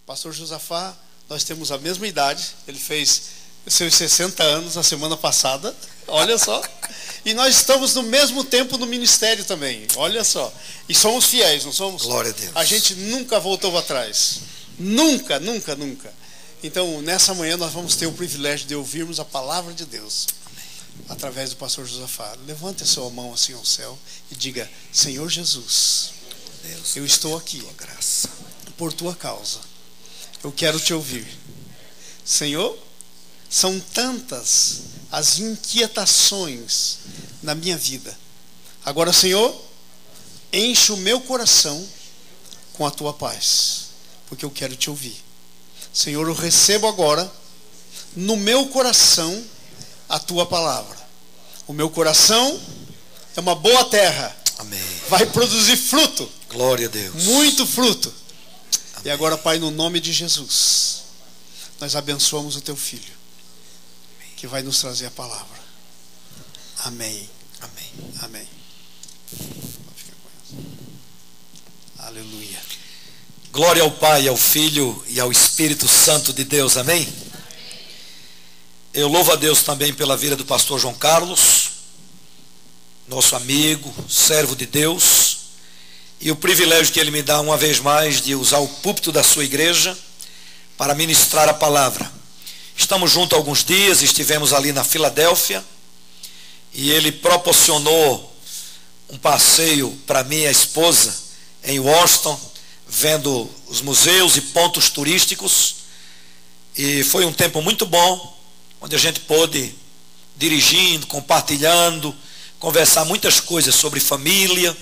Pastor Josafá, nós temos a mesma idade. Ele fez seus 60 anos na semana passada. Olha só. E nós estamos no mesmo tempo no ministério também. Olha só. E somos fiéis, não somos? Glória a Deus. A gente nunca voltou atrás. Nunca, nunca, nunca. Então, nessa manhã nós vamos ter o privilégio de ouvirmos a palavra de Deus. Amém. Através do pastor Josafá. Levante a sua mão assim ao céu e diga: Senhor Jesus, Deus, eu estou aqui tua graça. por tua causa. Eu quero te ouvir. Senhor, são tantas as inquietações na minha vida. Agora, Senhor, enche o meu coração com a tua paz, porque eu quero te ouvir. Senhor, eu recebo agora no meu coração a tua palavra. O meu coração é uma boa terra. Amém. Vai produzir fruto. Glória a Deus. Muito fruto. Amém. E agora, Pai, no nome de Jesus, nós abençoamos o teu filho, que vai nos trazer a palavra. Amém. Amém. Amém. Aleluia. Glória ao Pai, ao Filho e ao Espírito Santo de Deus. Amém? Eu louvo a Deus também pela vida do pastor João Carlos, nosso amigo, servo de Deus, e o privilégio que ele me dá uma vez mais de usar o púlpito da sua igreja para ministrar a palavra. Estamos juntos há alguns dias, estivemos ali na Filadélfia, e ele proporcionou um passeio para mim e a esposa em Washington, vendo os museus e pontos turísticos, e foi um tempo muito bom, onde a gente pôde, dirigindo, compartilhando, conversar muitas coisas sobre família,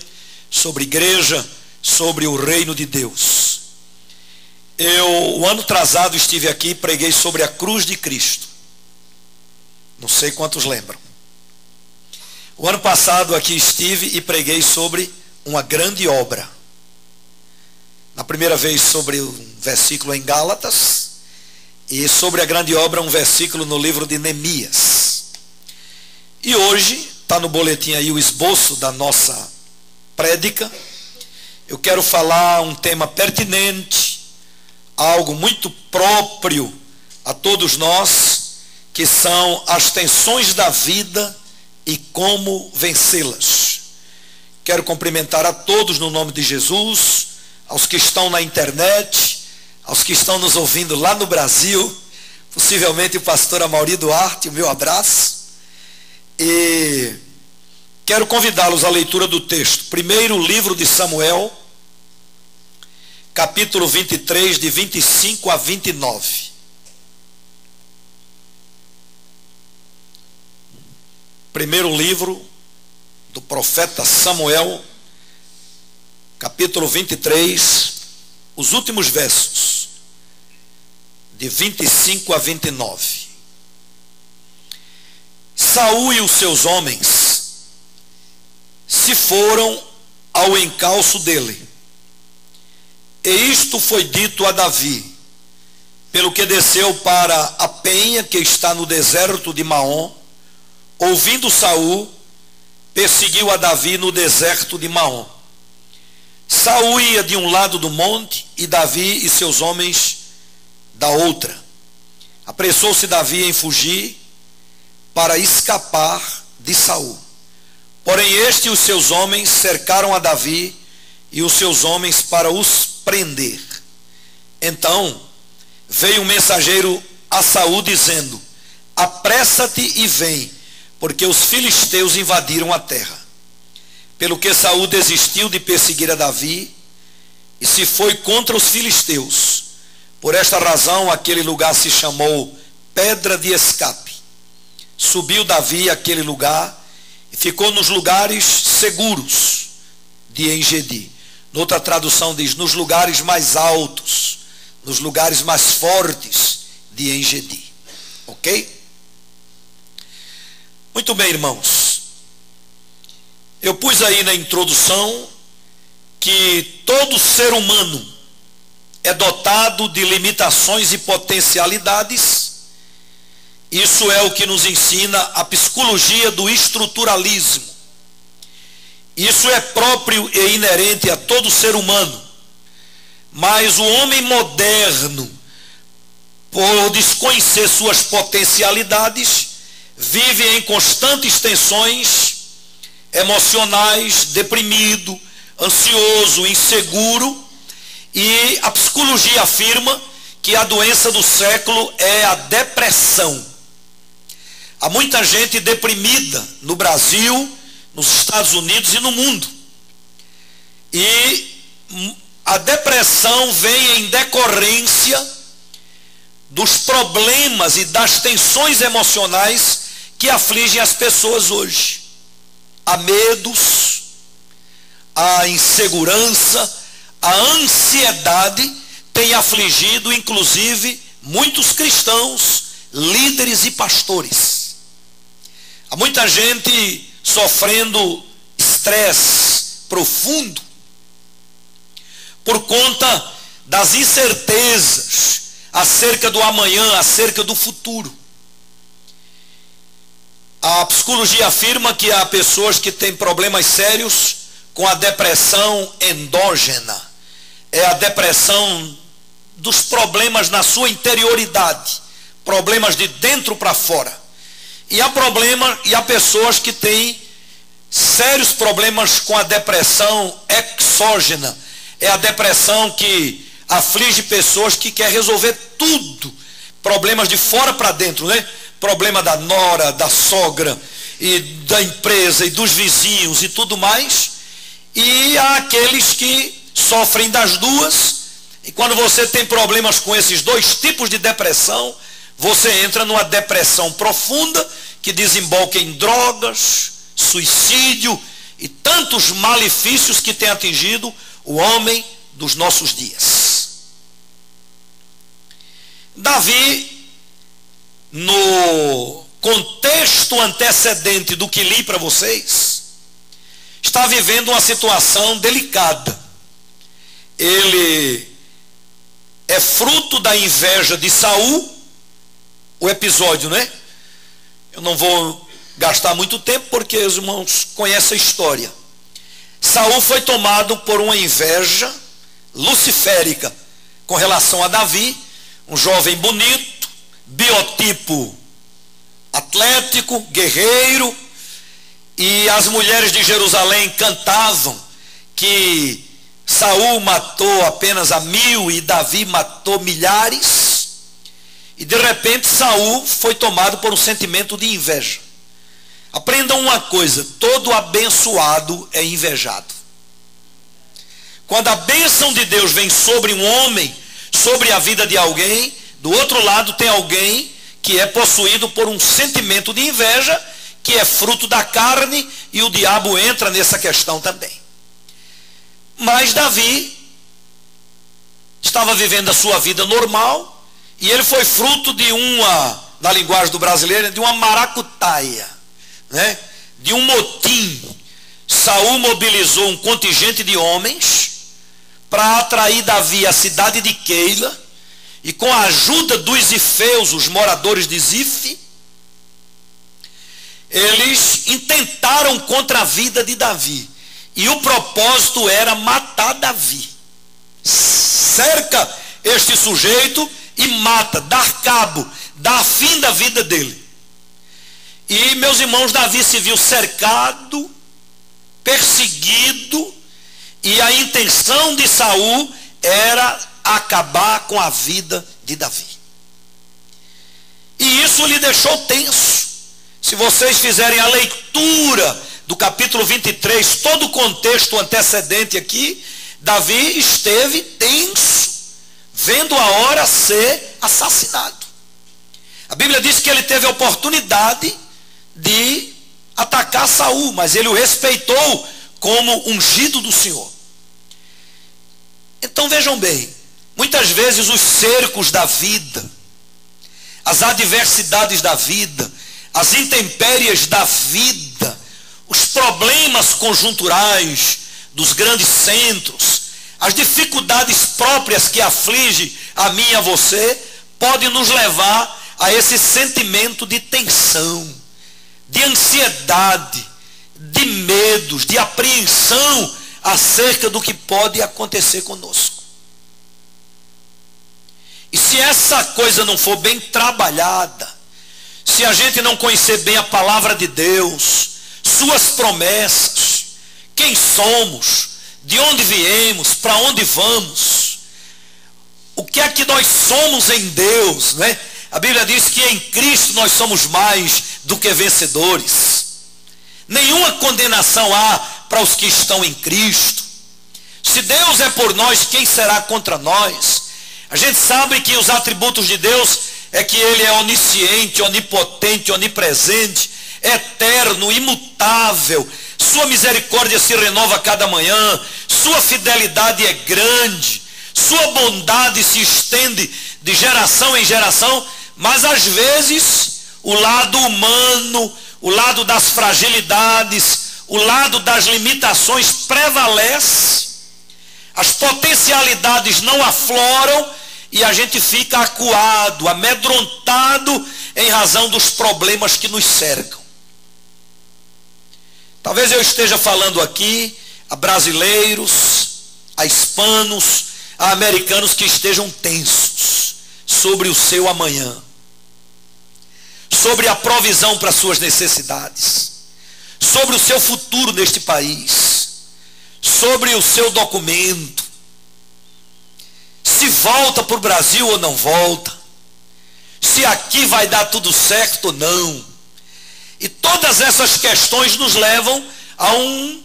sobre igreja, sobre o reino de Deus. O ano atrasado estive aqui e preguei sobre a cruz de Cristo. Não sei quantos lembram. O ano passado aqui estive e preguei sobre uma grande obra. Na primeira vez sobre um versículo em Gálatas, e sobre a grande obra um versículo no livro de Neemias. E hoje, está no boletim aí o esboço da nossa prédica. Eu quero falar um tema pertinente, algo muito próprio a todos nós, que são as tensões da vida e como vencê-las. Quero cumprimentar a todos no nome de Jesus, aos que estão na internet, aos que estão nos ouvindo lá no Brasil, possivelmente o pastor Amaury Duarte, o meu abraço. E quero convidá-los à leitura do texto. Primeiro livro de Samuel, capítulo 23, de 25 a 29. Primeiro livro do profeta Samuel, capítulo 23, os últimos versos, de 25 a 29. Saul e os seus homens se foram ao encalço dele, e isto foi dito a Davi, pelo que desceu para a penha que está no deserto de Maom. Ouvindo Saul, perseguiu a Davi no deserto de Maom. Saul ia de um lado do monte e Davi e seus homens da outra. Apressou-se Davi em fugir para escapar de Saul. Porém este e os seus homens cercaram a Davi e os seus homens para os prender. Então veio um mensageiro a Saul dizendo: apressa-te e vem, porque os filisteus invadiram a terra. Pelo que Saul desistiu de perseguir a Davi e se foi contra os filisteus. Por esta razão aquele lugar se chamou Pedra de Escape. Subiu Davi àquele lugar e ficou nos lugares seguros de Engedi. Noutra tradução diz, nos lugares mais altos, nos lugares mais fortes de Engedi. Ok? Muito bem, irmãos. Eu pus aí na introdução que todo ser humano é dotado de limitações e potencialidades. Isso é o que nos ensina a psicologia do estruturalismo. Isso é próprio e inerente a todo ser humano. Mas o homem moderno, por desconhecer suas potencialidades, vive em constantes tensões emocionais, deprimido, ansioso, inseguro, e a psicologia afirma que a doença do século é a depressão. Há muita gente deprimida no Brasil, nos Estados Unidos e no mundo. E a depressão vem em decorrência dos problemas e das tensões emocionais que afligem as pessoas hoje. Há medos, há insegurança, a ansiedade tem afligido, inclusive, muitos cristãos, líderes e pastores. Há muita gente sofrendo estresse profundo por conta das incertezas acerca do amanhã, acerca do futuro. A psicologia afirma que há pessoas que têm problemas sérios com a depressão endógena. É a depressão dos problemas na sua interioridade, problemas de dentro para fora. E há pessoas que têm sérios problemas com a depressão exógena. É a depressão que aflige pessoas que quer resolver tudo, problemas de fora para dentro, né? Problema da nora, da sogra, e da empresa, e dos vizinhos e tudo mais. E há aqueles que sofrem das duas, e quando você tem problemas com esses dois tipos de depressão, você entra numa depressão profunda, que desemboca em drogas, suicídio, e tantos malefícios que tem atingido o homem dos nossos dias. Davi, no contexto antecedente do que li para vocês, está vivendo uma situação delicada. Ele é fruto da inveja de Saul, o episódio, né? Eu não vou gastar muito tempo porque os irmãos conhecem a história. Saul foi tomado por uma inveja luciférica com relação a Davi, um jovem bonito, biotipo atlético, guerreiro, e as mulheres de Jerusalém cantavam que Saul matou apenas a 1000 e Davi matou milhares, e de repente Saul foi tomado por um sentimento de inveja. Aprendam uma coisa: todo abençoado é invejado. Quando a bênção de Deus vem sobre um homem, sobre a vida de alguém, do outro lado tem alguém que é possuído por um sentimento de inveja, que é fruto da carne, e o diabo entra nessa questão também. Mas Davi estava vivendo a sua vida normal, e ele foi fruto de na linguagem do brasileiro, de uma maracutaia, né? De um motim. Saul mobilizou um contingente de homens para atrair Davi à cidade de Keila, e com a ajuda dos ifeus, os moradores de Zif, eles intentaram contra a vida de Davi, e o propósito era matar Davi. Cerca este sujeito e mata, dar cabo, dar fim da vida dele. E, meus irmãos, Davi se viu cercado, perseguido, e a intenção de Saul era acabar com a vida de Davi. E isso lhe deixou tenso. Se vocês fizerem a leitura do capítulo 23, todo o contexto antecedente aqui, Davi esteve tenso, vendo a hora ser assassinado. A Bíblia diz que ele teve a oportunidade de atacar Saul, mas ele o respeitou como ungido do Senhor. Então vejam bem, muitas vezes os cercos da vida, as adversidades da vida, as intempéries da vida, os problemas conjunturais dos grandes centros, as dificuldades próprias que afligem a mim e a você, podem nos levar a esse sentimento de tensão, de ansiedade, de medos, de apreensão acerca do que pode acontecer conosco. se essa coisa não for bem trabalhada, se a gente não conhecer bem a palavra de Deus, suas promessas, quem somos, de onde viemos, para onde vamos, o que é que nós somos em Deus, né? A Bíblia diz que em Cristo nós somos mais do que vencedores. Nenhuma condenação há para os que estão em Cristo. Se Deus é por nós, quem será contra nós? A gente sabe que os atributos de Deus é que Ele é onisciente, onipotente, onipresente, eterno, imutável. Sua misericórdia se renova a cada manhã, sua fidelidade é grande, sua bondade se estende de geração em geração, mas às vezes o lado humano, o lado das fragilidades, o lado das limitações prevalece, as potencialidades não afloram e a gente fica acuado, amedrontado em razão dos problemas que nos cercam. Talvez eu esteja falando aqui a brasileiros, a hispanos, a americanos que estejam tensos sobre o seu amanhã, sobre a provisão para suas necessidades, sobre o seu futuro neste país, sobre o seu documento, se volta para o Brasil ou não volta, se aqui vai dar tudo certo ou não. E todas essas questões nos levam a um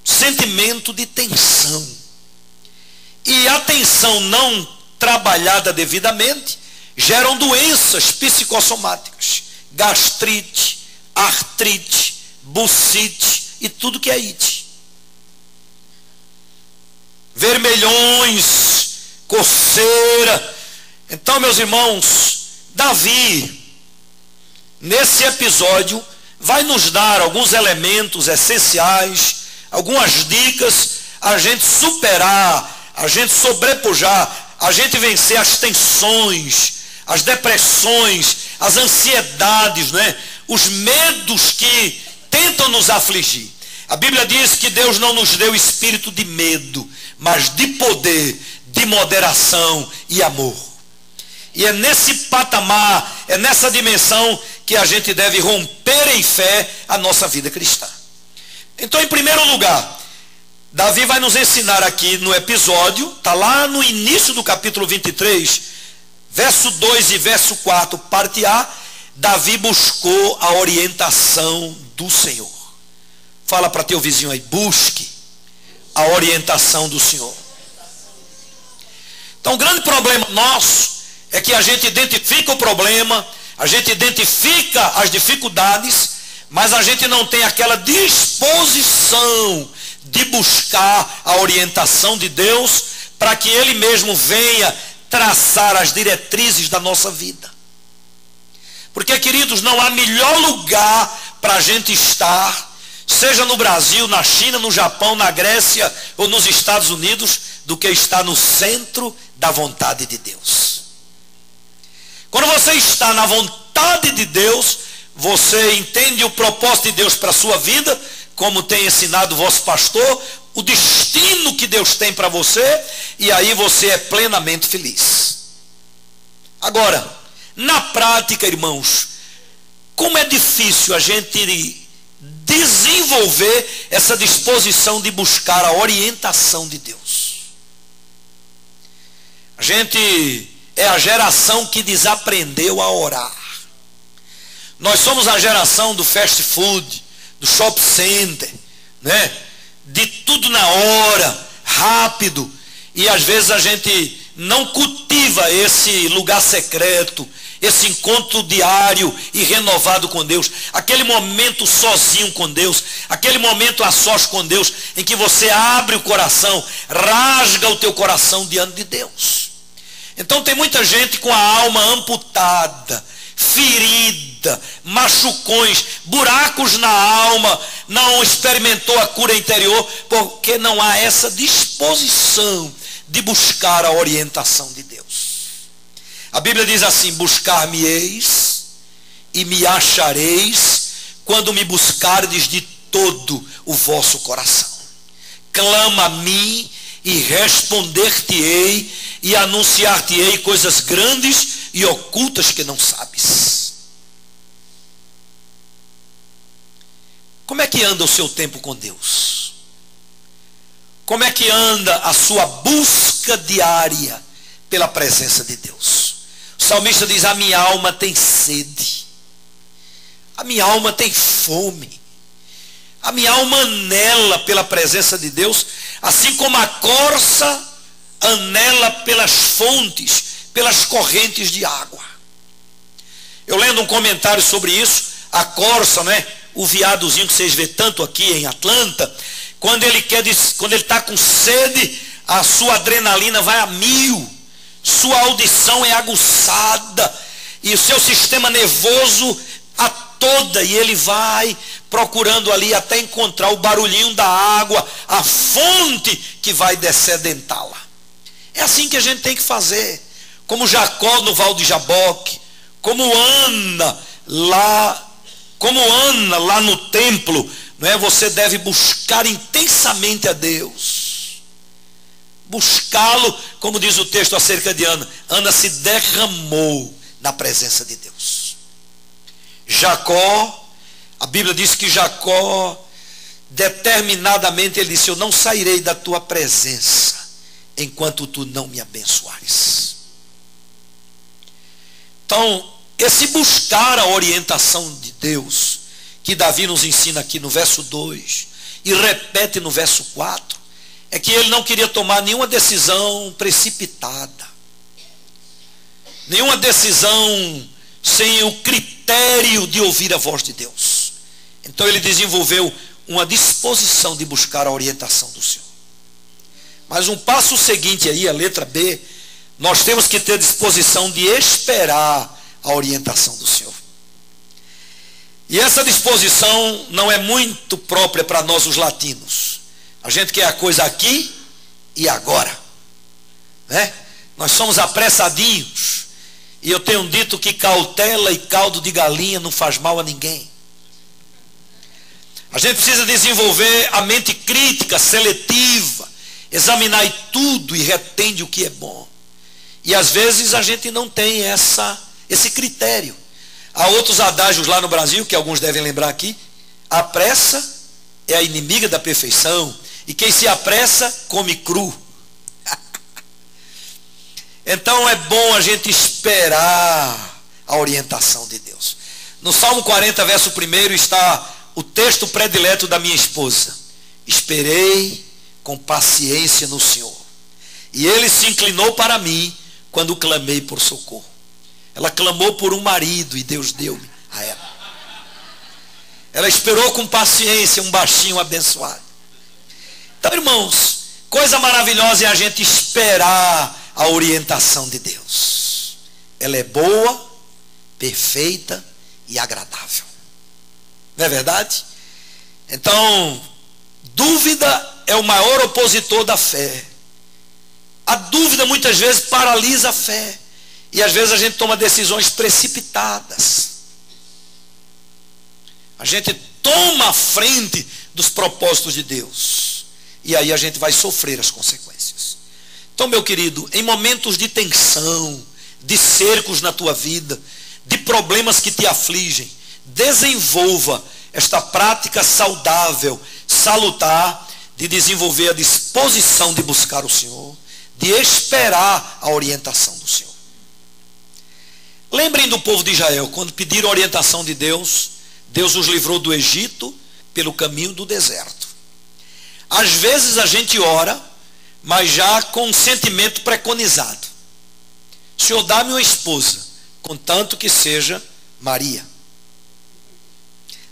sentimento de tensão. E a tensão não trabalhada devidamente geram doenças psicossomáticas, gastrite, artrite, bucite e tudo que é ite. Vermelhões, coceira. Então, meus irmãos, Davi, nesse episódio, vai nos dar alguns elementos essenciais, algumas dicas, a gente superar, a gente sobrepujar, a gente vencer as tensões, as depressões, as ansiedades, né? Os medos que tentam nos afligir. A Bíblia diz que Deus não nos deu espírito de medo, mas de poder, de moderação e amor. E é nesse patamar, é nessa dimensão que a gente deve romper em fé a nossa vida cristã. Então, em primeiro lugar, Davi vai nos ensinar aqui no episódio, está lá no início do capítulo 23, verso 2 e verso 4, parte A, Davi buscou a orientação do Senhor. Fala para teu vizinho aí, busque a orientação do Senhor. Então, o grande problema nosso é que a gente identifica o problema, a gente identifica as dificuldades, mas a gente não tem aquela disposição de buscar a orientação de Deus para que Ele mesmo venha traçar as diretrizes da nossa vida. Porque, queridos, não há melhor lugar para a gente estar, seja no Brasil, na China, no Japão, na Grécia ou nos Estados Unidos, do que estar no centro da vontade de Deus. Quando você está na vontade de Deus, você entende o propósito de Deus para a sua vida, como tem ensinado o vosso pastor, o destino que Deus tem para você, e aí você é plenamente feliz. Agora, na prática, irmãos, como é difícil a gente desenvolver essa disposição de buscar a orientação de Deus. A gente é a geração que desaprendeu a orar. Nós somos a geração do fast food, do shopping center, né? De tudo na hora, rápido. E às vezes a gente não cultiva esse lugar secreto, esse encontro diário e renovado com Deus, aquele momento sozinho com Deus, aquele momento a sós com Deus, em que você abre o coração, rasga o teu coração diante de Deus. Então tem muita gente com a alma amputada, ferida, machucões, buracos na alma, não experimentou a cura interior, porque não há essa disposição de buscar a orientação de Deus. A Bíblia diz assim: buscar-me-eis e me achareis quando me buscardes de todo o vosso coração. Clama a mim e responder-te-ei e anunciar-te-ei coisas grandes e ocultas que não sabes. Como é que anda o seu tempo com Deus? Como é que anda a sua busca diária pela presença de Deus? O salmista diz: a minha alma tem sede, a minha alma tem fome, a minha alma anela pela presença de Deus, assim como a corça anela pelas fontes, pelas correntes de água. Eu lendo um comentário sobre isso, a corça, né, o veadozinho que vocês vê tanto aqui em Atlanta, quando ele está com sede, a sua adrenalina vai a 1000, sua audição é aguçada e o seu sistema nervoso a toda, e ele vai procurando ali até encontrar o barulhinho da água, a fonte que vai descedentá-la. É assim que a gente tem que fazer, como Jacó no Val de Jaboque, como Ana lá no templo, não é? Você deve buscar intensamente a Deus, buscá-lo, como diz o texto acerca de Ana. Ana se derramou na presença de Deus. Jacó, a Bíblia diz que Jacó, determinadamente ele disse: eu não sairei da tua presença enquanto tu não me abençoares. Então, esse buscar a orientação de Deus, que Davi nos ensina aqui no verso 2 e repete no verso 4, é que ele não queria tomar nenhuma decisão precipitada, nenhuma decisão sem o critério de ouvir a voz de Deus. Então ele desenvolveu uma disposição de buscar a orientação do Senhor. Mas um passo seguinte aí, a letra B, nós temos que ter disposição de esperar a orientação do Senhor. E essa disposição não é muito própria para nós os latinos. A gente quer a coisa aqui e agora, né? Nós somos apressadinhos, e eu tenho dito que cautela e caldo de galinha não faz mal a ninguém. A gente precisa desenvolver a mente crítica, seletiva, examinar tudo e retende o que é bom. E às vezes a gente não tem esse critério. Há outros adágios lá no Brasil, que alguns devem lembrar aqui: a pressa é a inimiga da perfeição, e quem se apressa come cru. Então é bom a gente esperar a orientação de Deus. No Salmo 40, verso 1, está o texto predileto da minha esposa: esperei com paciência no Senhor, e Ele se inclinou para mim quando clamei por socorro. Ela clamou por um marido e Deus deu-me a ela. Ela esperou com paciência um baixinho abençoado. Então, irmãos, coisa maravilhosa é a gente esperar a orientação de Deus. Ela é boa, perfeita e agradável. Não é verdade? Então, dúvida é o maior opositor da fé. A dúvida muitas vezes paralisa a fé. E às vezes a gente toma decisões precipitadas. A gente toma a frente dos propósitos de Deus. E aí a gente vai sofrer as consequências. Então, meu querido, em momentos de tensão, de cercos na tua vida, de problemas que te afligem, desenvolva esta prática saudável, salutar, de desenvolver a disposição de buscar o Senhor, de esperar a orientação do Senhor. Lembrem do povo de Israel, quando pediram a orientação de Deus, Deus os livrou do Egito pelo caminho do deserto. Às vezes a gente ora, mas já com um sentimento preconizado: Senhor, dá-me uma esposa, contanto que seja Maria.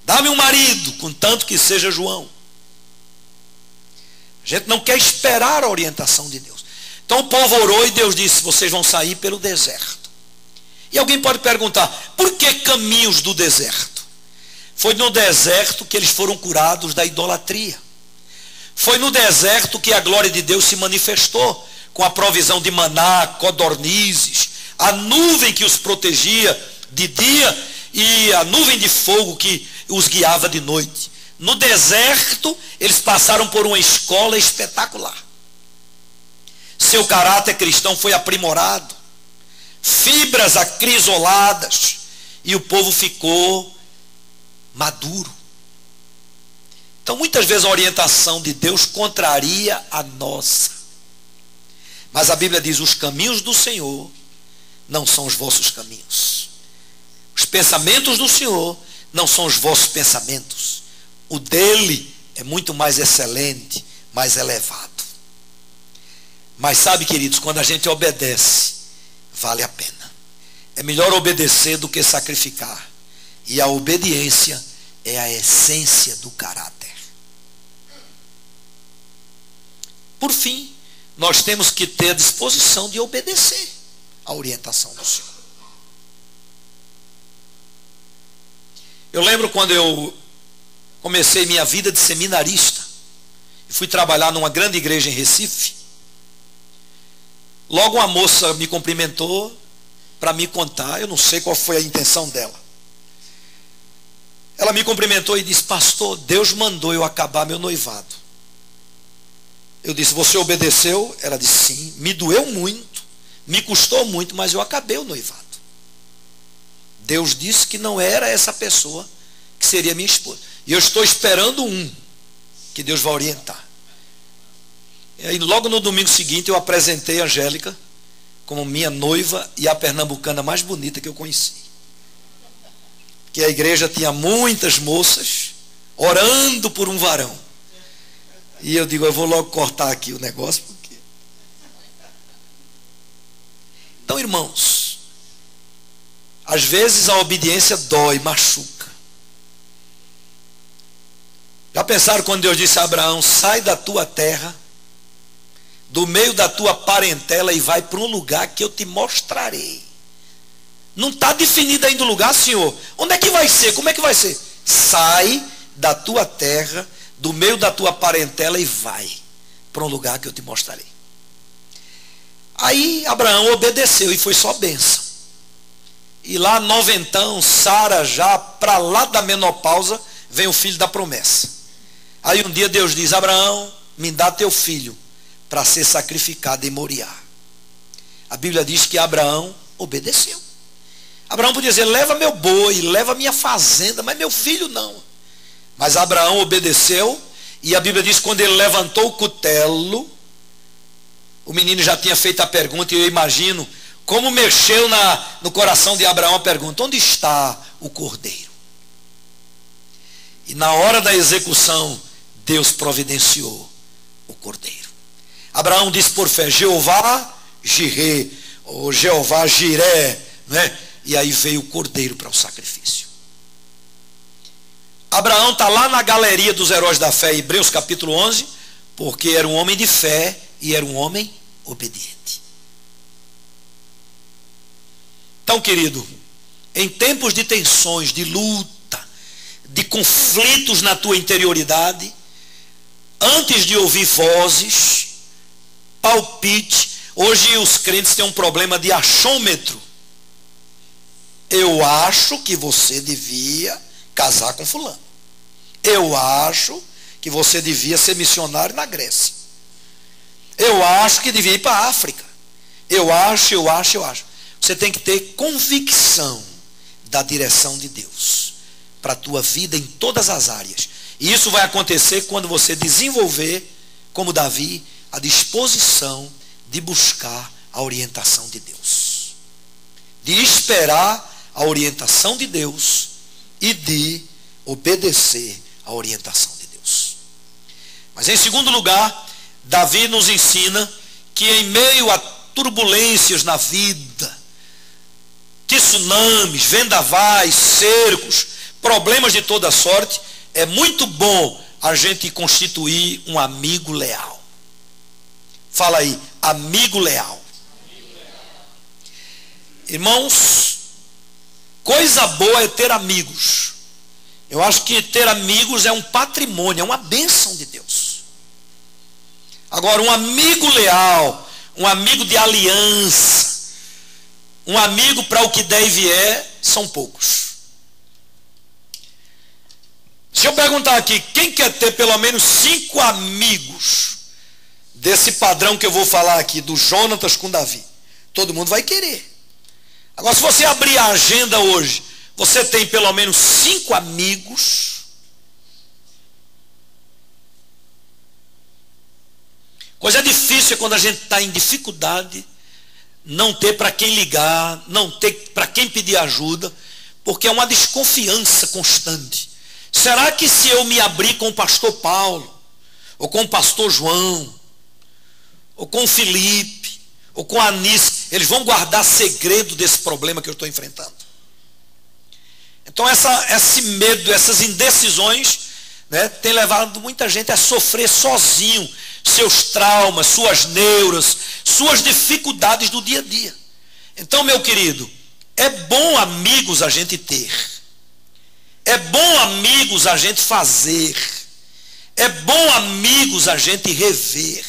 Dá-me um marido, contanto que seja João. A gente não quer esperar a orientação de Deus. Então o povo orou e Deus disse: vocês vão sair pelo deserto. E alguém pode perguntar: por que caminhos do deserto? Foi no deserto que eles foram curados da idolatria. Foi no deserto que a glória de Deus se manifestou, com a provisão de maná, codornizes, a nuvem que os protegia de dia e a nuvem de fogo que os guiava de noite. No deserto, eles passaram por uma escola espetacular. Seu caráter cristão foi aprimorado, fibras acrisoladas, e o povo ficou maduro. Então, muitas vezes a orientação de Deus contraria a nossa. Mas a Bíblia diz: os caminhos do Senhor não são os vossos caminhos. Os pensamentos do Senhor não são os vossos pensamentos. O dele é muito mais excelente, mais elevado. Mas sabe, queridos, quando a gente obedece, vale a pena. É melhor obedecer do que sacrificar. E a obediência é a essência do caráter. Por fim, nós temos que ter a disposição de obedecer à orientação do Senhor. Eu lembro quando eu comecei minha vida de seminarista e fui trabalhar numa grande igreja em Recife. Logo uma moça me cumprimentou para me contar, eu não sei qual foi a intenção dela. Ela me cumprimentou e disse: pastor, Deus mandou eu acabar meu noivado. Eu disse: você obedeceu? Ela disse: sim. Me doeu muito, me custou muito, mas eu acabei o noivado. Deus disse que não era essa pessoa que seria minha esposa. E eu estou esperando que Deus vai orientar. E aí, logo no domingo seguinte, eu apresentei a Angélica como minha noiva e a pernambucana mais bonita que eu conheci. Que a igreja tinha muitas moças orando por um varão. E eu digo: eu vou logo cortar aqui o negócio, porque... Então, irmãos, às vezes a obediência dói, machuca. Já pensaram quando Deus disse a Abraão: sai da tua terra, do meio da tua parentela, e vai para um lugar que eu te mostrarei. Não está definido ainda o lugar, Senhor. Onde é que vai ser? Como é que vai ser? Sai da tua terra, do meio da tua parentela, e vai para um lugar que eu te mostrarei. Aí Abraão obedeceu e foi só bênção. E lá noventão, Sara já para lá da menopausa, vem o filho da promessa. Aí um dia Deus diz: Abraão, me dá teu filho para ser sacrificado em Moriá. A Bíblia diz que Abraão obedeceu. Abraão podia dizer: leva meu boi, leva minha fazenda, mas meu filho não. Mas Abraão obedeceu, e a Bíblia diz que quando ele levantou o cutelo, o menino já tinha feito a pergunta, e eu imagino como mexeu no coração de Abraão a pergunta: onde está o cordeiro? E na hora da execução, Deus providenciou o cordeiro. Abraão disse por fé: Jeová Jirê, ou Jeová Jiré, né? E aí veio o cordeiro para o sacrifício. Abraão está lá na galeria dos heróis da fé, Hebreus capítulo 11, porque era um homem de fé e era um homem obediente. Então, querido, em tempos de tensões, de luta, de conflitos na tua interioridade, antes de ouvir vozes, palpite. Hoje os crentes têm um problema de achômetro. Eu acho que você devia casar com fulano. Eu acho que você devia ser missionário na Grécia. Eu acho que devia ir para a África. Eu acho. Você tem que ter convicção da direção de Deus para a tua vida em todas as áreas. E isso vai acontecer quando você desenvolver, como Davi, a disposição de buscar a orientação de Deus, de esperar a orientação de Deus e de obedecer a orientação de Deus. Mas em segundo lugar, Davi nos ensina que em meio a turbulências na vida, tsunamis, vendavais, cercos, problemas de toda sorte, é muito bom a gente constituir um amigo leal. Fala aí, amigo leal. Irmãos, coisa boa é ter amigos. Eu acho que ter amigos é um patrimônio, é uma bênção de Deus. Agora, um amigo leal, um amigo de aliança, um amigo para o que der e vier, são poucos. Se eu perguntar aqui, quem quer ter pelo menos 5 amigos desse padrão que eu vou falar aqui, do Jonatas com Davi, todo mundo vai querer. Agora, se você abrir a agenda hoje, você tem pelo menos 5 amigos. Coisa difícil é quando a gente está em dificuldade, não ter para quem ligar, não ter para quem pedir ajuda, porque é uma desconfiança constante. Será que se eu me abrir com o pastor Paulo, ou com o pastor João, ou com o Felipe, ou com a Anice, eles vão guardar segredo desse problema que eu estou enfrentando? Então esse medo, essas indecisões, né, tem levado muita gente a sofrer sozinho seus traumas, suas neuras, suas dificuldades do dia a dia. Então, meu querido, é bom amigos a gente ter, é bom amigos a gente fazer, é bom amigos a gente rever.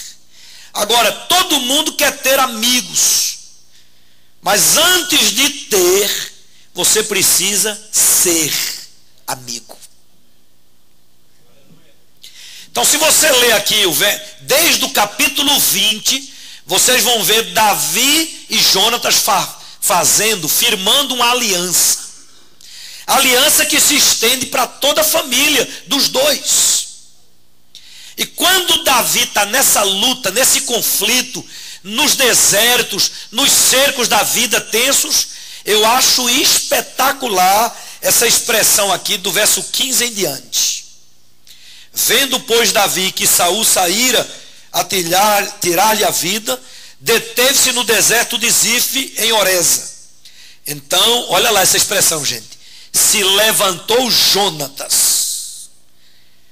Agora, todo mundo quer ter amigos, mas antes de ter, você precisa ser amigo. Então, se você ler aqui, desde o capítulo 20, vocês vão ver Davi e Jonatas firmando uma aliança. Aliança que se estende para toda a família dos dois. E quando Davi está nessa luta, nesse conflito, nos desertos, nos cercos da vida tensos, eu acho espetacular essa expressão aqui do verso 15 em diante. Vendo, pois, Davi que Saul saíra a tirar-lhe a vida, deteve-se no deserto de Zif, em Oreza. Então, olha lá essa expressão, gente. Se levantou Jonatas,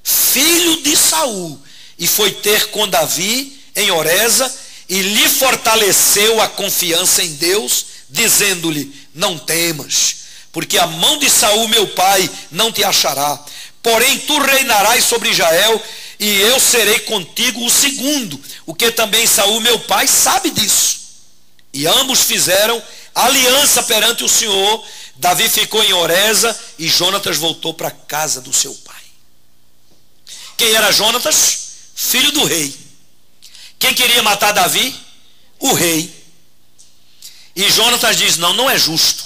filho de Saul, e foi ter com Davi em Oreza, e lhe fortaleceu a confiança em Deus, dizendo-lhe: não temas, porque a mão de Saul, meu pai, não te achará. Porém, tu reinarás sobre Israel, e eu serei contigo o segundo, o que também Saul, meu pai, sabe disso. E ambos fizeram aliança perante o Senhor. Davi ficou em Oreza, e Jonatas voltou para a casa do seu pai. Quem era Jonatas? Filho do rei. Quem queria matar Davi? O rei. E Jonatas diz: não é justo.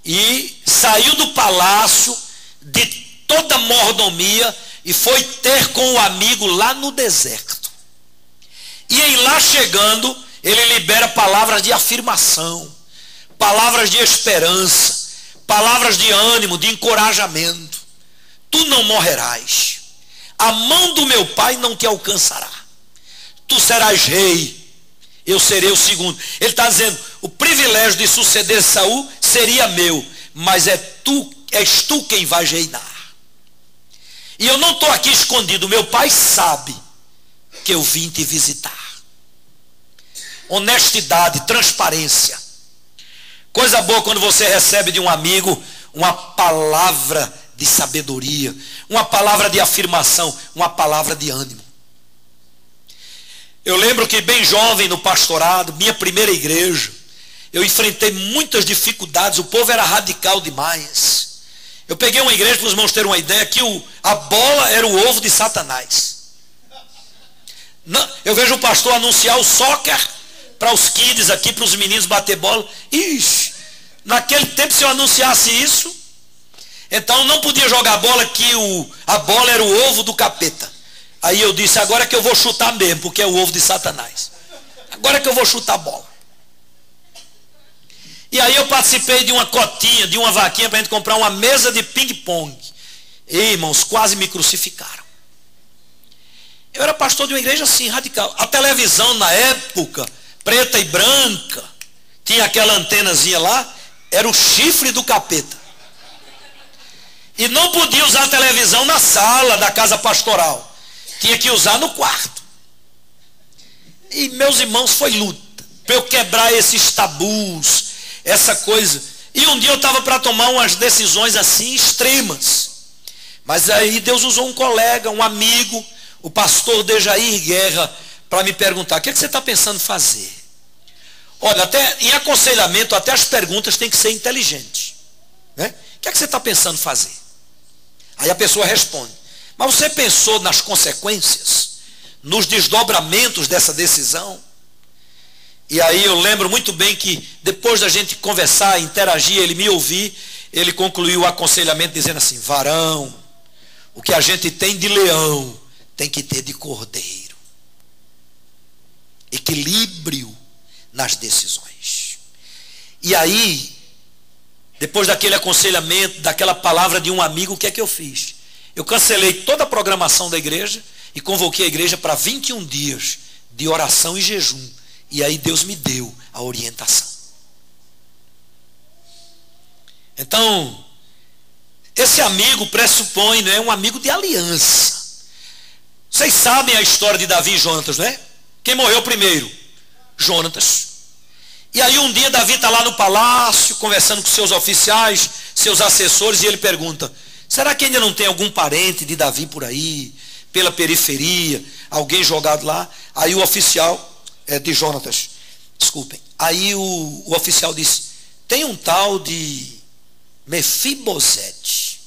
E saiu do palácio, de toda a mordomia, e foi ter com o amigo lá no deserto. E em lá chegando, ele libera palavras de afirmação, palavras de esperança, palavras de ânimo, de encorajamento. Tu não morrerás, a mão do meu pai não te alcançará, tu serás rei, eu serei o segundo. Ele está dizendo: o privilégio de suceder Saul seria meu, mas és tu quem vais reinar. E eu não estou aqui escondido, meu pai sabe que eu vim te visitar. Honestidade, transparência. Coisa boa quando você recebe de um amigo uma palavra de sabedoria, uma palavra de afirmação, uma palavra de ânimo. Eu lembro que bem jovem no pastorado, minha primeira igreja, eu enfrentei muitas dificuldades, o povo era radical demais. Eu peguei uma igreja, para os irmãos terem uma ideia, que a bola era o ovo de Satanás. Eu vejo o pastor anunciar o soccer para os kids aqui, para os meninos bater bola. Ixi, naquele tempo, se eu anunciasse isso, então não podia jogar bola, que a bola era o ovo do capeta. Aí eu disse: agora é que eu vou chutar mesmo, porque é o ovo de Satanás. Agora é que eu vou chutar a bola. E aí eu participei de uma cotinha, de uma vaquinha, para a gente comprar uma mesa de ping-pong. E, irmãos, quase me crucificaram. Eu era pastor de uma igreja assim, radical. A televisão na época, preta e branca, tinha aquela antenazinha lá, era o chifre do capeta. E não podia usar a televisão na sala da casa pastoral, tinha que usar no quarto. E, meus irmãos, foi luta para eu quebrar esses tabus, essa coisa. E um dia eu estava para tomar umas decisões assim extremas, mas aí Deus usou um colega, um amigo, o pastor Dejair Guerra, para me perguntar: o que é que você está pensando fazer? Olha, até em aconselhamento, até as perguntas têm que ser inteligentes, né? O que é que você está pensando fazer? Aí a pessoa responde: mas você pensou nas consequências? nos desdobramentos dessa decisão. E aí eu lembro muito bem que depois da gente conversar, interagir, ele me ouvir, ele concluiu o aconselhamento dizendo assim: varão, o que a gente tem de leão, tem que ter de cordeiro. Equilíbrio nas decisões. E aí, depois daquele aconselhamento, daquela palavra de um amigo, o que é que eu fiz? Eu cancelei toda a programação da igreja e convoquei a igreja para 21 dias de oração e jejum. E aí Deus me deu a orientação. Então, esse amigo pressupõe, não é, um amigo de aliança. Vocês sabem a história de Davi e Jonatas, não é? Quem morreu primeiro? Jonatas. E aí um dia Davi está lá no palácio, conversando com seus oficiais, seus assessores, e ele pergunta: será que ainda não tem algum parente de Davi por aí, pela periferia, alguém jogado lá? Aí o oficial, de Jonatas, desculpem, aí o oficial disse: tem um tal de Mefibosete,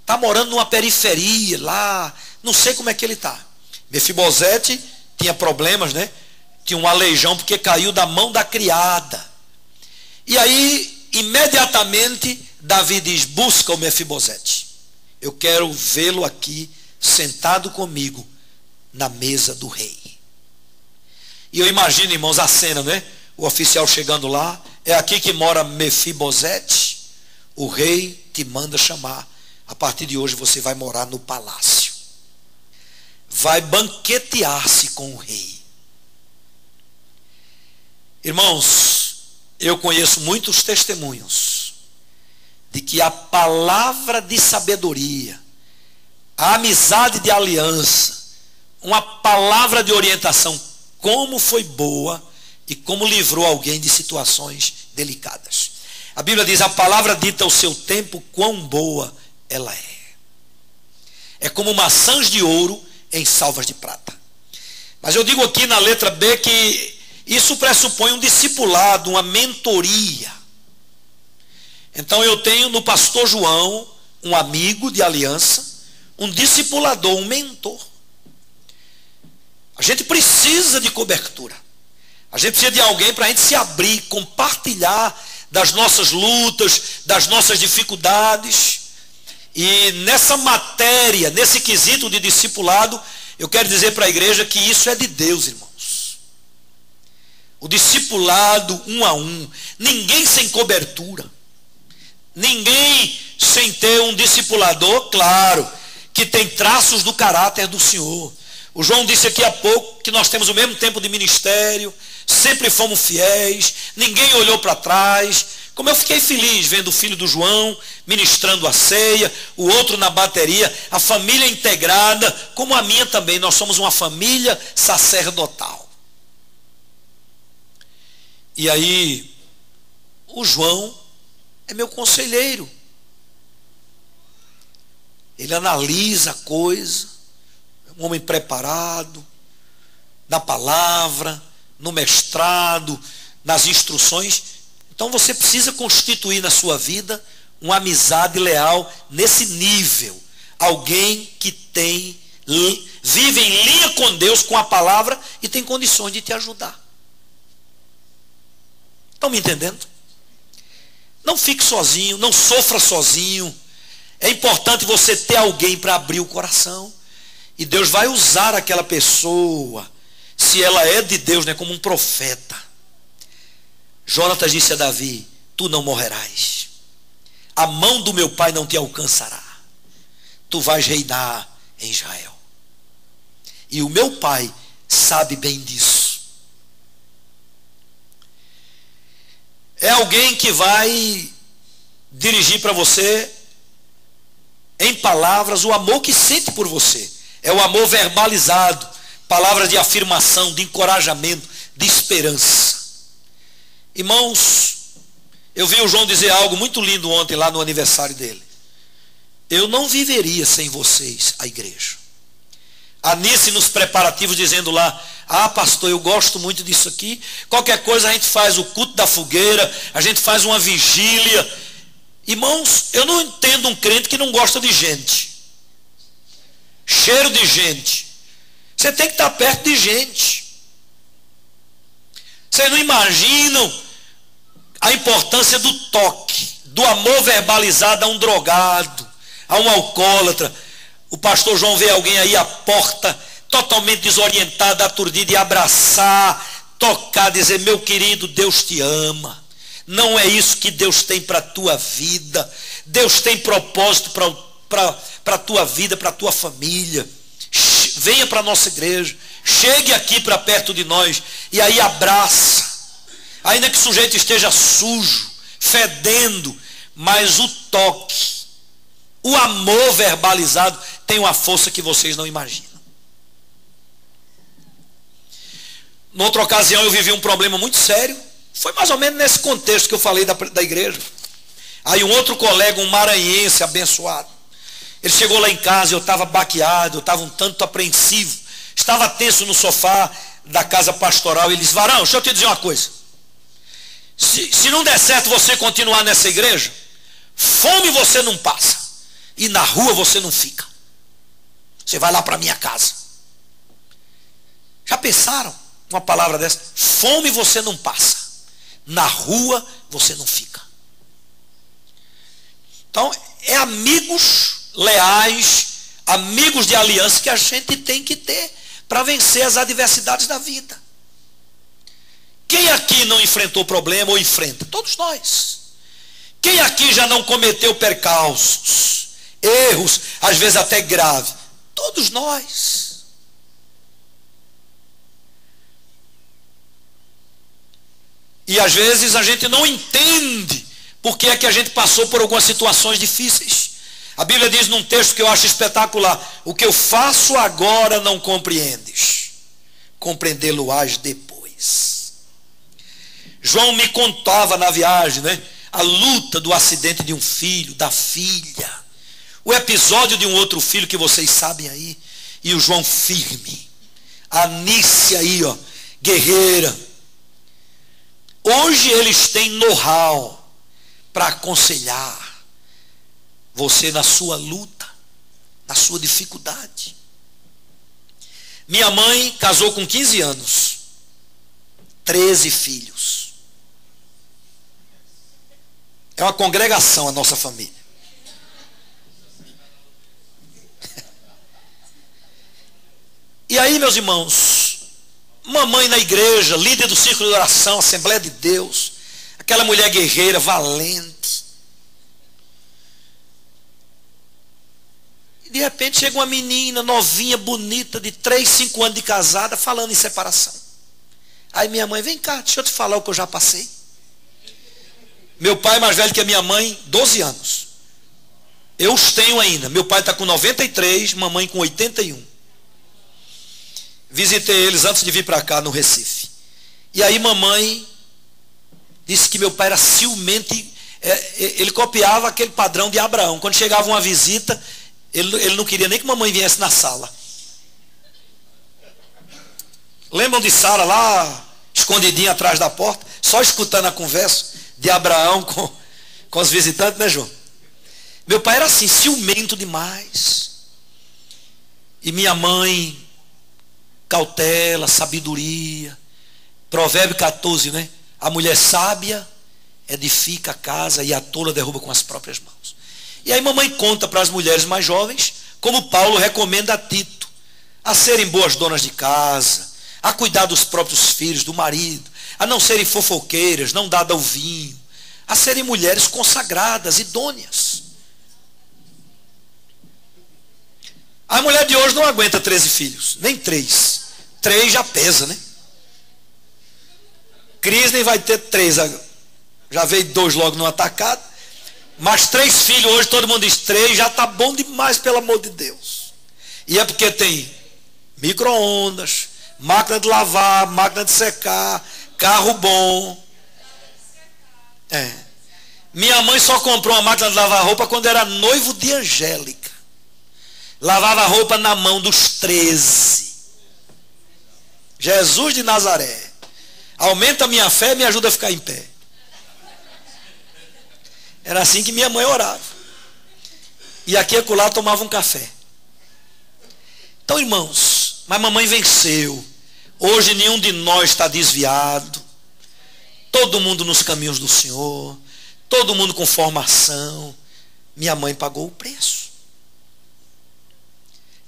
está morando numa periferia lá, não sei como é que ele está. Mefibosete tinha problemas, né? Tinha um aleijão porque caiu da mão da criada. E aí, imediatamente, Davi diz: busca o Mefibosete. Eu quero vê-lo aqui, sentado comigo, na mesa do rei. E eu imagino, irmãos, a cena, né? O oficial chegando lá: é aqui que mora Mefibosete. O rei te manda chamar. A partir de hoje você vai morar no palácio. Vai banquetear-se com o rei. Irmãos, eu conheço muitos testemunhos de que a palavra de sabedoria, a amizade de aliança, uma palavra de orientação, como foi boa e como livrou alguém de situações delicadas. A Bíblia diz: a palavra dita ao seu tempo, quão boa ela é. É como maçãs de ouro em salvas de prata. Mas eu digo aqui na letra B que isso pressupõe um discipulado, uma mentoria. Então eu tenho no pastor João um amigo de aliança, um discipulador, um mentor. A gente precisa de cobertura. A gente precisa de alguém para a gente se abrir, compartilhar das nossas lutas, das nossas dificuldades. E nessa matéria, nesse quesito de discipulado, eu quero dizer para a igreja que isso é de Deus, irmãos. O discipulado um a um. Ninguém sem cobertura. Ninguém sem ter um discipulador, claro, que tem traços do caráter do Senhor. O João disse aqui há pouco que nós temos o mesmo tempo de ministério, sempre fomos fiéis, ninguém olhou para trás. Como eu fiquei feliz vendo o filho do João ministrando a ceia, o outro na bateria, a família integrada, como a minha também. Nós somos uma família sacerdotal. E aí, o João é meu conselheiro. Ele analisa a coisa, é um homem preparado, na palavra, no mestrado, nas instruções. Então você precisa constituir na sua vida uma amizade leal nesse nível. Alguém que vive em linha com Deus, com a palavra, e tem condições de te ajudar. Estão me entendendo? Não fique sozinho, não sofra sozinho. É importante você ter alguém para abrir o coração. E Deus vai usar aquela pessoa, se ela é de Deus, né, como um profeta. Jonatas disse a Davi: tu não morrerás. A mão do meu pai não te alcançará. Tu vais reinar em Israel. E o meu pai sabe bem disso. É alguém que vai dirigir para você, em palavras, o amor que sente por você. É o amor verbalizado, palavras de afirmação, de encorajamento, de esperança. Irmãos, eu vi o João dizer algo muito lindo ontem lá no aniversário dele. Eu não viveria sem vocês, a igreja. A Nice nos preparativos dizendo lá: ah, pastor, eu gosto muito disso aqui. Qualquer coisa a gente faz o culto da fogueira, a gente faz uma vigília. Irmãos, eu não entendo um crente que não gosta de gente. Cheiro de gente. Você tem que estar perto de gente. Vocês não imaginam a importância do toque, do amor verbalizado a um drogado, a um alcoólatra. O pastor João vê alguém aí à porta, totalmente desorientado, aturdido, e abraçar, tocar, dizer: meu querido, Deus te ama. Não é isso que Deus tem para a tua vida. Deus tem propósito para a tua vida, para a tua família. Venha para a nossa igreja, chegue aqui para perto de nós, e aí abraça. Ainda que o sujeito esteja sujo, fedendo, mas o toque, o amor verbalizado tem uma força que vocês não imaginam. Noutra ocasião eu vivi um problema muito sério. Foi mais ou menos nesse contexto que eu falei da igreja. Aí um outro colega, um maranhense abençoado, ele chegou lá em casa, eu estava baqueado, eu estava um tanto apreensivo, estava tenso no sofá da casa pastoral. Ele disse: varão, deixa eu te dizer uma coisa. Se não der certo você continuar nessa igreja, fome você não passa, e na rua você não fica. Você vai lá para minha casa. Já pensaram uma palavra dessa? Fome você não passa, na rua você não fica. Então é amigos leais, amigos de aliança que a gente tem que ter para vencer as adversidades da vida. Quem aqui não enfrentou problema ou enfrenta? Todos nós. Quem aqui já não cometeu percalços, erros, às vezes até graves? Todos nós. E às vezes a gente não entende porque é que a gente passou por algumas situações difíceis. A Bíblia diz num texto que eu acho espetacular: o que eu faço agora não compreendes, compreendê-lo-ás depois. João me contava na viagem, né, a luta do acidente de um filho, da filha, o episódio de um outro filho que vocês sabem aí, e o João firme, a Anice aí, ó, guerreira. Hoje eles têm know-how para aconselhar você na sua luta, na sua dificuldade. Minha mãe casou com 15 anos, 13 filhos. É uma congregação a nossa família. E aí, meus irmãos, mamãe na igreja, líder do círculo de oração, Assembleia de Deus, aquela mulher guerreira, valente. E de repente chega uma menina novinha, bonita, de 3, 5 anos de casada, falando em separação. Aí minha mãe: vem cá, deixa eu te falar o que eu já passei. Meu pai é mais velho que a minha mãe, 12 anos. Eu os tenho ainda. Meu pai está com 93, mamãe com 81. Visitei eles antes de vir para cá, no Recife. E aí mamãe disse que meu pai era ciumento. Ele copiava aquele padrão de Abraão. Quando chegava uma visita, ele não queria nem que mamãe viesse na sala. Lembram de Sara lá, escondidinha atrás da porta, só escutando a conversa de Abraão com os visitantes, né, João? Meu pai era assim, ciumento demais. E minha mãe, cautela, sabedoria. Provérbio 14, né? A mulher sábia edifica a casa e a tola derruba com as próprias mãos. E aí mamãe conta para as mulheres mais jovens como Paulo recomenda a Tito a serem boas donas de casa, a cuidar dos próprios filhos, do marido, a não serem fofoqueiras, não dadas ao vinho, a serem mulheres consagradas, idôneas. A mulher de hoje não aguenta 13 filhos, nem 3. 3 já pesa, né? Cris nem vai ter 3, já veio 2 logo no atacado, mas 3 filhos hoje, todo mundo diz 3, já está bom demais, pelo amor de Deus. E é porque tem micro-ondas, máquina de lavar, máquina de secar, carro bom. Minha mãe só comprou uma máquina de lavar roupa quando era noivo de Angélica. Lavava roupa na mão dos 13. Jesus de Nazaré, aumenta a minha fé e me ajuda a ficar em pé. Era assim que minha mãe orava. E aqui e acolá tomava um café. Então, irmãos, Mas mamãe venceu. Hoje nenhum de nós está desviado. Todo mundo nos caminhos do Senhor. Todo mundo com formação. Minha mãe pagou o preço.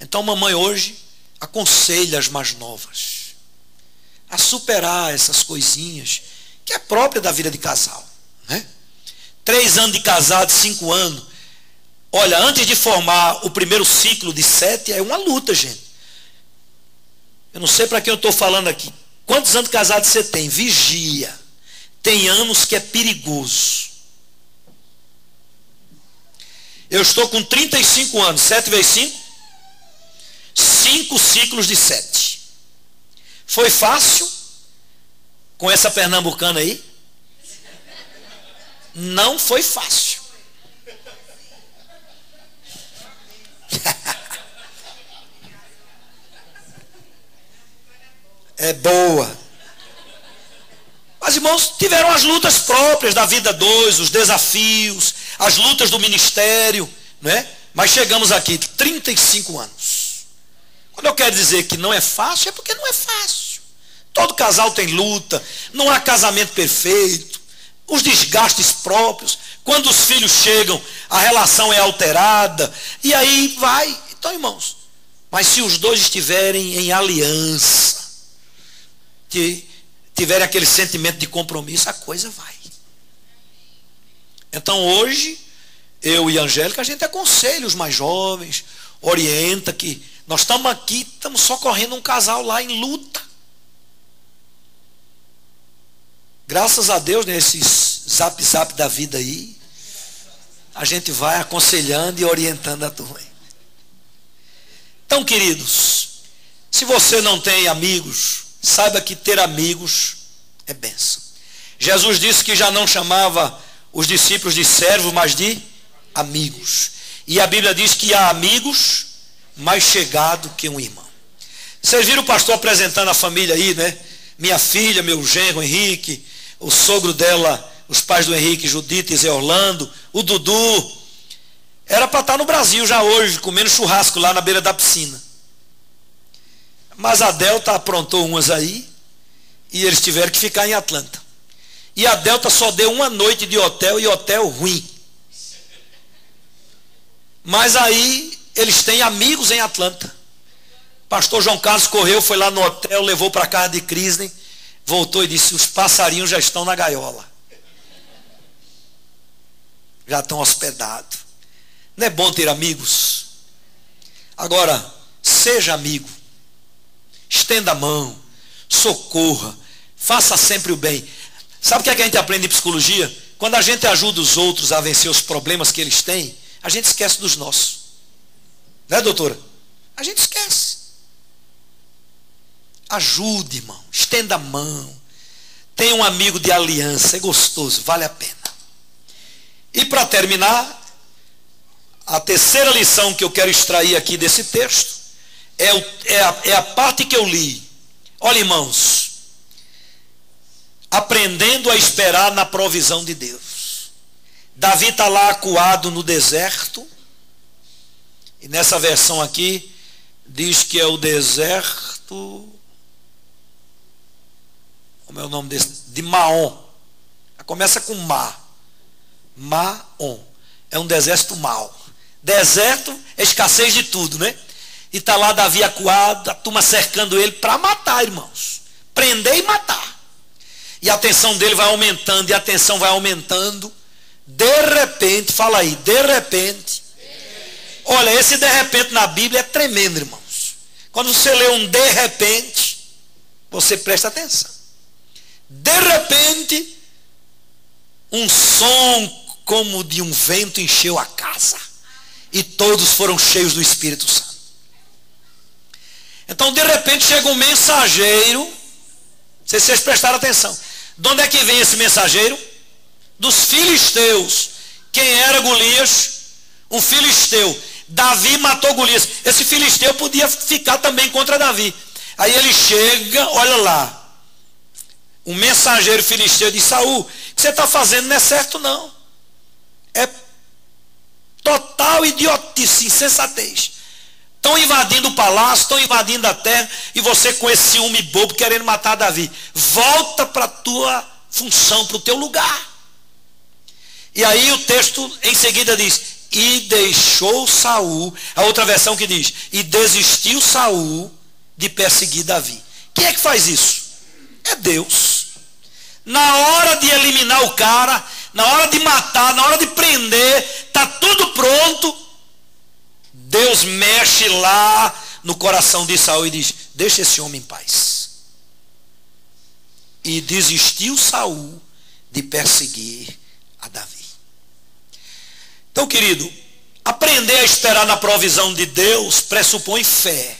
Então mamãe hoje aconselha as mais novas a superar essas coisinhas que é própria da vida de casal, né? 3 anos de casado, 5 anos. Olha, antes de formar o primeiro ciclo de 7, é uma luta, gente. Eu não sei para quem eu estou falando aqui. Quantos anos de casado você tem? Vigia. Tem anos que é perigoso. Eu estou com 35 anos. 7 vezes 5? 5 ciclos de 7. Foi fácil? Com essa pernambucana aí? Não foi fácil. É boa. Mas, irmãos, tiveram as lutas próprias da vida 2, os desafios, as lutas do ministério, né? Mas chegamos aqui, 35 anos. Quando eu quero dizer que não é fácil, é porque não é fácil. Todo casal tem luta, não há casamento perfeito, os desgastes próprios. Quando os filhos chegam, a relação é alterada, e aí vai. Então, irmãos, mas se os dois estiverem em aliança, que tiverem aquele sentimento de compromisso, a coisa vai. Então hoje, eu e a Angélica, a gente aconselha os mais jovens, orienta que nós estamos aqui, estamos socorrendo um casal lá em luta. Graças a Deus, nesses zap da vida aí, a gente vai aconselhando e orientando a turma. Então, queridos, se você não tem amigos, saiba que ter amigos é bênção. Jesus disse que já não chamava os discípulos de servos, mas de amigos. E a Bíblia diz que há amigos mais chegados que um irmão. Vocês viram o pastor apresentando a família aí, né? Minha filha, meu genro Henrique, o sogro dela, os pais do Henrique, Judite e Zé Orlando, o Dudu. Era para estar no Brasil já hoje, comendo churrasco lá na beira da piscina. Mas a Delta aprontou umas aí e eles tiveram que ficar em Atlanta. E a Delta só deu uma noite de hotel e hotel ruim. Mas aí eles têm amigos em Atlanta. Pastor João Carlos correu, foi lá no hotel, levou para a casa de Crisney, voltou e disse: os passarinhos já estão na gaiola. Já estão hospedados. Não é bom ter amigos? Agora, seja amigo. Estenda a mão, socorra, faça sempre o bem. Sabe o que é que a gente aprende em psicologia? Quando a gente ajuda os outros a vencer os problemas que eles têm, a gente esquece dos nossos. Né, doutora? A gente esquece. Ajude, irmão, estenda a mão. Tenha um amigo de aliança, é gostoso, vale a pena. E para terminar, a terceira lição que eu quero extrair aqui desse texto é a parte que eu li. Olha, irmãos, aprendendo a esperar na provisão de Deus. Davi está lá acuado no deserto, e nessa versão aqui diz que é o deserto, como é o nome desse? De Maom. Começa com Maom. É um deserto mau. Deserto é escassez de tudo, né? E está lá Davi acuado, a turma cercando ele para matar, irmãos. Prender e matar. E a tensão dele vai aumentando, e a tensão vai aumentando. De repente, fala aí, de repente. Olha, esse de repente na Bíblia é tremendo, irmãos. Quando você lê um de repente, você presta atenção. De repente, um som como de um vento encheu a casa. E todos foram cheios do Espírito Santo. Então, de repente, chega um mensageiro. Não sei se vocês prestaram atenção. De onde é que vem esse mensageiro? Dos filisteus. Quem era Golias? Um filisteu. Davi matou Golias. Esse filisteu podia ficar também contra Davi. Aí ele chega, olha lá. Um mensageiro filisteu diz: Saul, o que você está fazendo não é certo não. É total idiotice, insensatez. Estão invadindo o palácio, estão invadindo a terra, e você com esse ciúme bobo querendo matar Davi. Volta para a tua função, para o teu lugar. E aí o texto em seguida diz: e deixou Saul, a outra versão que diz: e desistiu Saul de perseguir Davi. Quem é que faz isso? É Deus. Na hora de eliminar o cara, na hora de matar, na hora de prender, está tudo pronto. Deus mexe lá no coração de Saul e diz: deixa esse homem em paz. E desistiu Saul de perseguir a Davi. Então, querido, aprender a esperar na provisão de Deus pressupõe fé.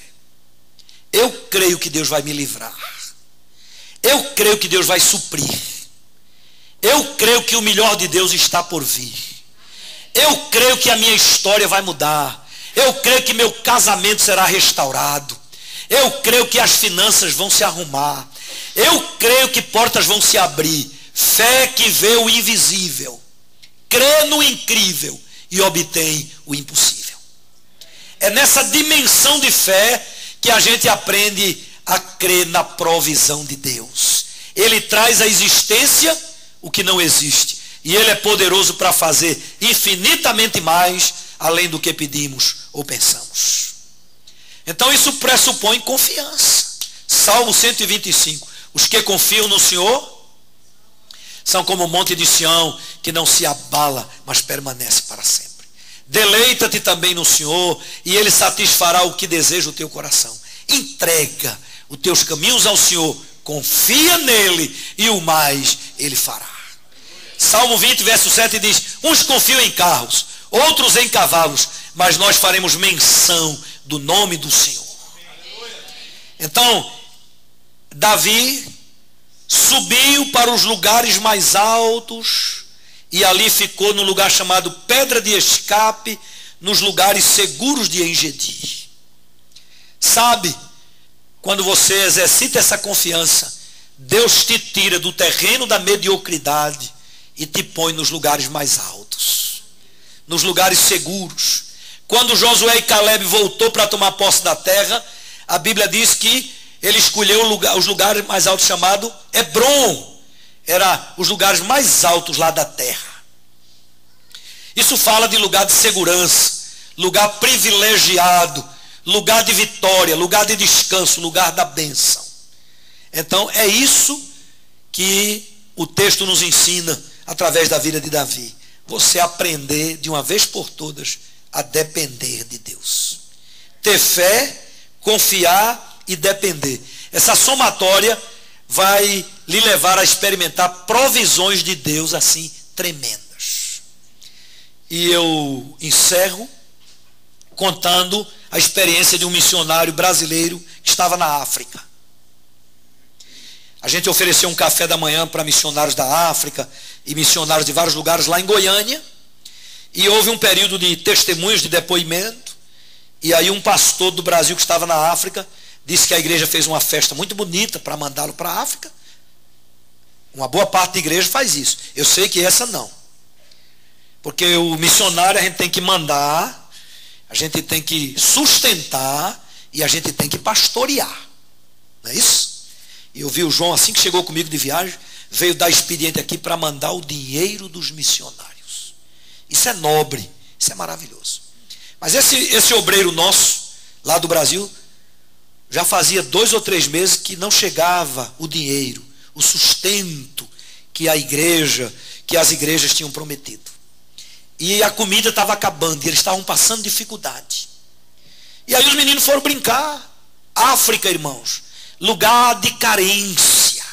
Eu creio que Deus vai me livrar. Eu creio que Deus vai suprir. Eu creio que o melhor de Deus está por vir. Eu creio que a minha história vai mudar. Eu creio que meu casamento será restaurado. Eu creio que as finanças vão se arrumar. Eu creio que portas vão se abrir. Fé que vê o invisível, crê no incrível e obtém o impossível. É nessa dimensão de fé que a gente aprende a crer na provisão de Deus. Ele traz à existência o que não existe, e Ele é poderoso para fazer infinitamente mais além do que pedimos ou pensamos. Então isso pressupõe confiança. Salmo 125: os que confiam no Senhor são como o monte de Sião, que não se abala, mas permanece para sempre. Deleita-te também no Senhor, e Ele satisfará o que deseja o teu coração. Entrega os teus caminhos ao Senhor, confia nele, e o mais Ele fará. Salmo 20, verso 7 diz: uns confiam em carros, outros em cavalos, mas nós faremos menção do nome do Senhor. Então, Davi subiu para os lugares mais altos, e ali ficou no lugar chamado Pedra de Escape, nos lugares seguros de En-Gedi. Sabe, quando você exercita essa confiança, Deus te tira do terreno da mediocridade e te põe nos lugares mais altos, nos lugares seguros. Quando Josué e Caleb voltou para tomar posse da terra, a Bíblia diz que ele escolheu os lugares mais altos, chamado Hebron. Era os lugares mais altos lá da terra. Isso fala de lugar de segurança, lugar privilegiado, lugar de vitória, lugar de descanso, lugar da bênção. Então é isso que o texto nos ensina através da vida de Davi. Você aprender de uma vez por todas a depender de Deus. Ter fé, confiar e depender. Essa somatória vai lhe levar a experimentar provisões de Deus assim tremendas. E eu encerro contando a experiência de um missionário brasileiro que estava na África. A gente ofereceu um café da manhã para missionários da África e missionários de vários lugares lá em Goiânia, e houve um período de testemunhos, de depoimento, e aí um pastor do Brasil que estava na África disse que a igreja fez uma festa muito bonita para mandá-lo para a África. Uma boa parte da igreja faz isso. Eu sei que essa não. Porque o missionário a gente tem que mandar, a gente tem que sustentar e a gente tem que pastorear. Não é isso? E eu vi o João, assim que chegou comigo de viagem, veio dar expediente aqui para mandar o dinheiro dos missionários. Isso é nobre, isso é maravilhoso. Mas esse obreiro nosso, lá do Brasil, já fazia 2 ou 3 meses que não chegava o dinheiro, o sustento que a igreja, que as igrejas tinham prometido. E a comida estava acabando, e eles estavam passando dificuldade. E aí os meninos foram brincar. África, irmãos, lugar de carência.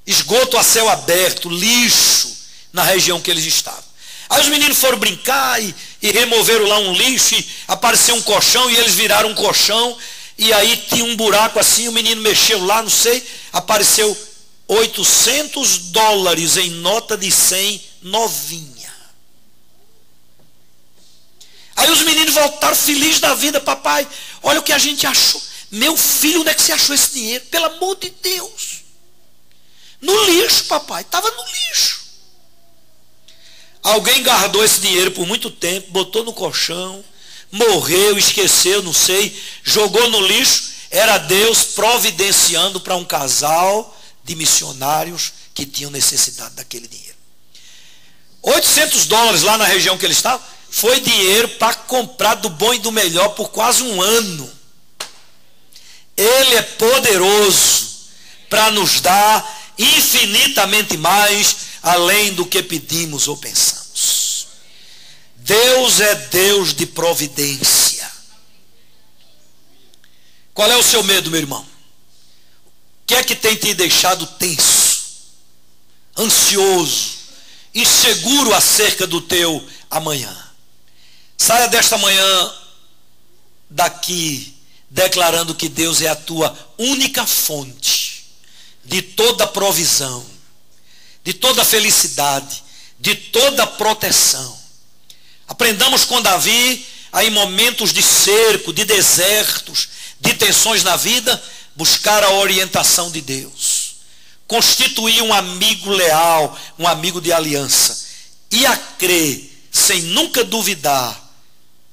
Esgoto a céu aberto, lixo na região que eles estavam. Aí os meninos foram brincar e removeram lá um lixo, e apareceu um colchão, e eles viraram um colchão, e aí tinha um buraco assim, o menino mexeu lá, não sei, apareceu $800 em nota de 100 novinha. Aí os meninos voltaram felizes da vida: papai, olha o que a gente achou. Meu filho, onde é que você achou esse dinheiro? Pelo amor de Deus. No lixo, papai, estava no lixo. Alguém guardou esse dinheiro por muito tempo, botou no colchão, morreu, esqueceu, não sei, jogou no lixo. Era Deus providenciando para um casal de missionários que tinham necessidade daquele dinheiro. $800 lá na região que ele estava, foi dinheiro para comprar do bom e do melhor por quase um ano. Ele é poderoso para nos dar infinitamente mais, além do que pedimos ou pensamos. Deus é Deus de providência. Qual é o seu medo, meu irmão? O que é que tem te deixado tenso, ansioso, inseguro acerca do teu amanhã? Saia desta manhã daqui declarando que Deus é a tua única fonte de toda provisão, de toda felicidade, de toda proteção. Aprendamos com Davi a, em momentos de cerco, de desertos, de tensões na vida, buscar a orientação de Deus, constituir um amigo leal, um amigo de aliança, e a crer sem nunca duvidar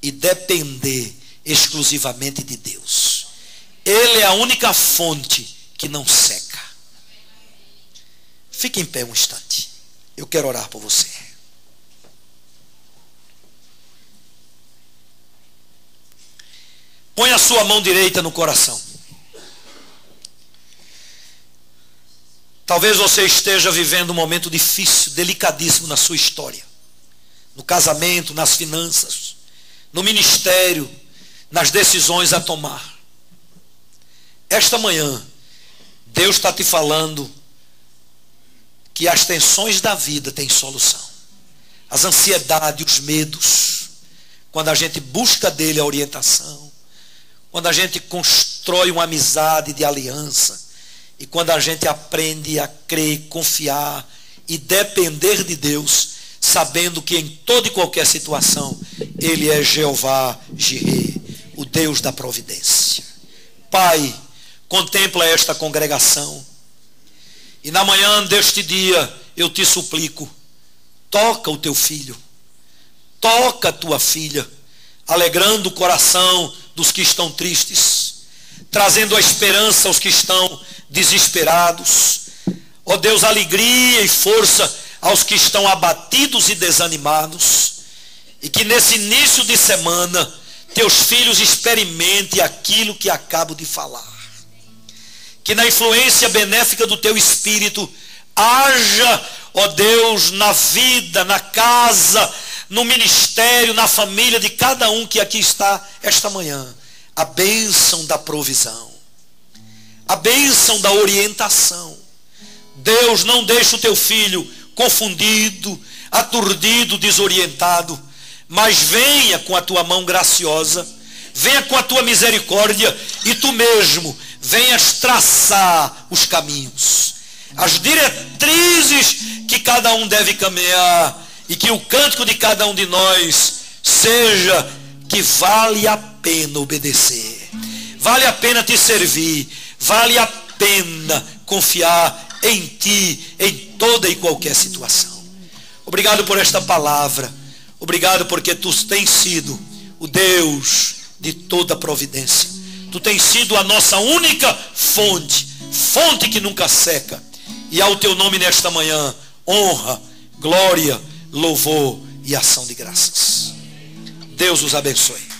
e depender exclusivamente de Deus. Ele é a única fonte que não seca. Fique em pé um instante. Eu quero orar por você. Põe a sua mão direita no coração. Talvez você esteja vivendo um momento difícil, delicadíssimo na sua história. No casamento, nas finanças, no ministério, nas decisões a tomar. Esta manhã, Deus está te falando que as tensões da vida têm solução. As ansiedades, os medos, quando a gente busca dele a orientação, quando a gente constrói uma amizade de aliança, e quando a gente aprende a crer, confiar e depender de Deus, sabendo que em toda e qualquer situação, Ele é Jeová Jireh, o Deus da providência. Pai, contempla esta congregação, e na manhã deste dia, eu te suplico, toca o teu filho, toca a tua filha, alegrando o coração dos que estão tristes, trazendo a esperança aos que estão desesperados. Ó Deus, alegria e força aos que estão abatidos e desanimados, e que nesse início de semana teus filhos experimentem aquilo que acabo de falar. Que na influência benéfica do teu Espírito haja, ó Deus, na vida, na casa, no ministério, na família de cada um que aqui está esta manhã, a bênção da provisão, a bênção da orientação. Deus, não deixa o teu filho confundido, aturdido, desorientado, mas venha com a tua mão graciosa, venha com a tua misericórdia, e tu mesmo venhas traçar os caminhos, as diretrizes que cada um deve caminhar, e que o cântico de cada um de nós seja que vale a pena obedecer, vale a pena te servir, vale a pena confiar em ti, em toda e qualquer situação. Obrigado por esta palavra, obrigado porque tu tens sido o Deus de toda providência, tu tens sido a nossa única fonte, fonte que nunca seca, e ao teu nome nesta manhã, honra, glória, louvor e ação de graças. Deus os abençoe.